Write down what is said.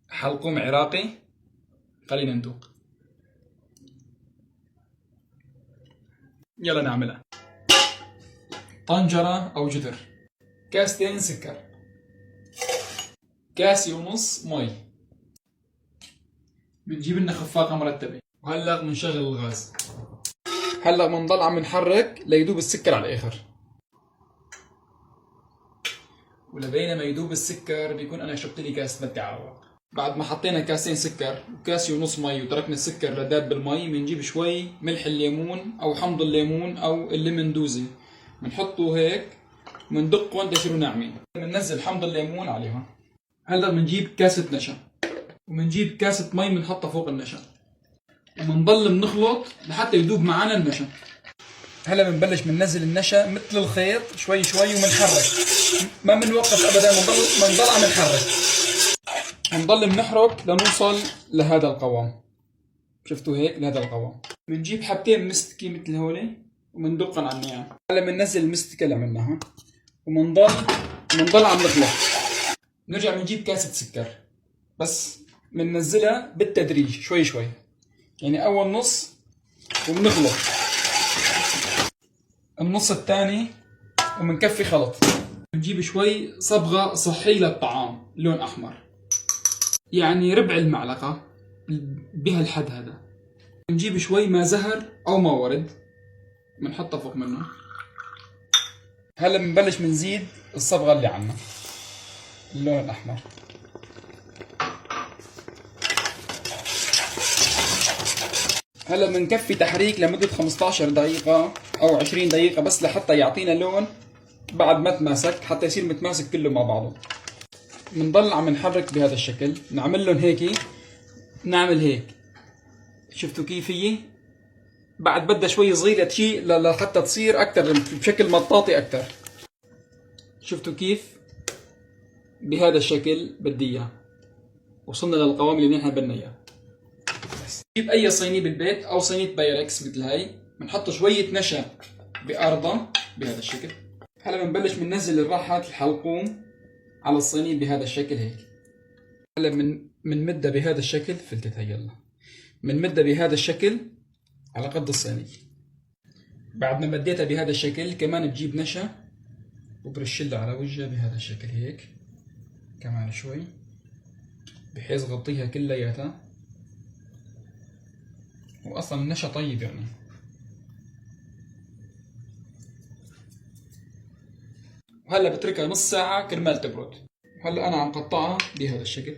حلقوم عراقي. خلينا ندوق. يلا نعملها. طنجرة أو جدر، كاستين سكر، كاسي ونص مي. بنجيب لنا خفاقة مرتبة، وهلا بنشغل الغاز. هلا بنضل عم نحرك ليدوب السكر على الآخر، ولبين ما يدوب السكر بيكون أنا شربت لي كاس متى على الرواق. بعد ما حطينا كاسين سكر وكاسي ونص مي وتركنا السكر لذاب بالمي، بنجيب شوي ملح الليمون أو حمض الليمون أو الليمون دوزي، بنحطه هيك بندقه وندشروا ناعمين. بننزل حمض الليمون عليهم. هلا بنجيب كاسة نشا وبنجيب كاسة مي بنحطها فوق النشا، وبنضل بنخلط لحتى يدوب معنا النشا. هلا بنبلش بننزل النشا مثل الخيط شوي شوي وبنحرك، ما بنوقف ابدا، بنضل عم نحرك، بنضل بنحرك لنوصل لهذا القوام. شفتوا هيك لهذا القوام. بنجيب حبتين مستكي مثل هولي وبندقن على الناعم. هلا بننزل المستكه اللي عملناها وبنضل عم نخلط. نرجع بنجيب كاسة سكر، بس بننزلها بالتدريج شوي شوي، يعني اول نص وبنخلط النص الثاني وبنكفي خلط. بنجيب شوي صبغة صحي للطعام لون احمر، يعني ربع المعلقة بهالحد هذا. بنجيب شوي ماء زهر او ماء ورد بنحطها فوق منه. هلا بنبلش بنزيد الصبغة اللي عنا اللون الاحمر. هلا بنكفي تحريك لمدة 15 دقيقة أو 20 دقيقة بس لحتى يعطينا لون بعد ما تماسك، حتى يصير متماسك كله مع بعضه. بنضل عم نحرك بهذا الشكل، نعمل لهم هيك، نعمل هيك. شفتوا كيف هي؟ بعد بدها شوي صغيرة لحتى تصير أكثر بشكل مطاطي أكثر. شفتوا كيف؟ بهذا الشكل بدي إياه. وصلنا للقوام اللي نحن بدنا إياه. نجيب اي صينيه بالبيت او صينيه بايركس مثل هاي، بنحط شويه نشا بارضها بهذا الشكل. هلا بنبلش بننزل الراحات الحلقوم على الصينيه بهذا الشكل هيك. هلا بنمدها بهذا الشكل. فلتت هي. يلا بنمدها بهذا الشكل على قد الصينيه. بعد ما مديتها بهذا الشكل كمان بجيب نشا وبرشلها على وجهها بهذا الشكل هيك كمان شوي، بحيث غطيها كلياتها. واصلا النشا طيب يعني. وهلا بتركها نص ساعة كرمال تبرد. وهلا انا عم قطعها بهذا الشكل.